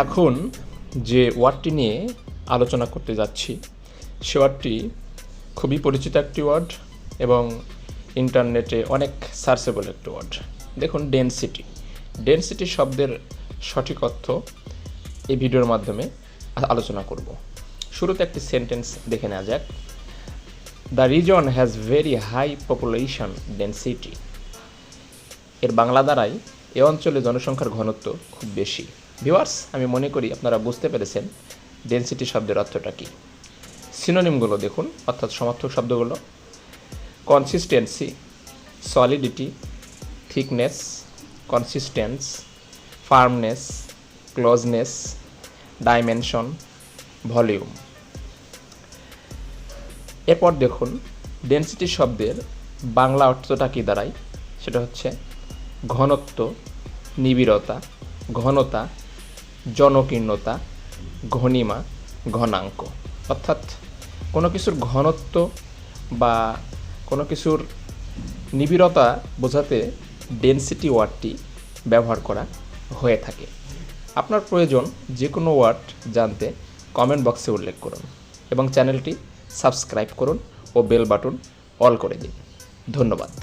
এখন যে ওয়ার্ডটি নিয়ে আলোচনা করতে যাচ্ছি সে ওয়ার্ডটি খুবই পরিচিত একটি ওয়ার্ড এবং ইন্টারনেটে অনেক সার্চেবল একটি ওয়ার্ড। দেখুন, ডেনসিটি শব্দের সঠিক অর্থ এই ভিডিওর মাধ্যমে আলোচনা করব। শুরুতে একটি সেন্টেন্স দেখে নেওয়া যাক। The reason has very high population density. এর বাংলা দ্বারাই এ অঞ্চলে জনসংখ্যার ঘনত্ব খুব বেশি। ভিউয়ার্স, আমি মনে করি আপনারা বুঝতে পেরেছেন ডেনসিটি শব্দের অর্থটা কী। সিনোনিমগুলো দেখুন, অর্থাৎ সমার্থক শব্দগুলো: consistency, solidity, thickness, consistence, firmness, closeness, dimension, volume. এরপর দেখুন ডেনসিটি শব্দের বাংলা অর্থটা কী দাঁড়ায়। সেটা হচ্ছে ঘনত্ব, নিবিড়তা, ঘনতা, জনকীর্ণতা, ঘনিমা, ঘনাঙ্ক। অর্থাৎ কোনো কিছুর ঘনত্ব বা কোনো কিছুর নিবিড়তা বোঝাতে ডেনসিটি ওয়ার্ডটি ব্যবহার করা হয়ে থাকে। আপনার প্রয়োজন যে কোনো ওয়ার্ড জানতে কমেন্ট বক্সে উল্লেখ করুন এবং চ্যানেলটি সাবস্ক্রাইব করুন ও বেল বাটন অল করে দিন। ধন্যবাদ।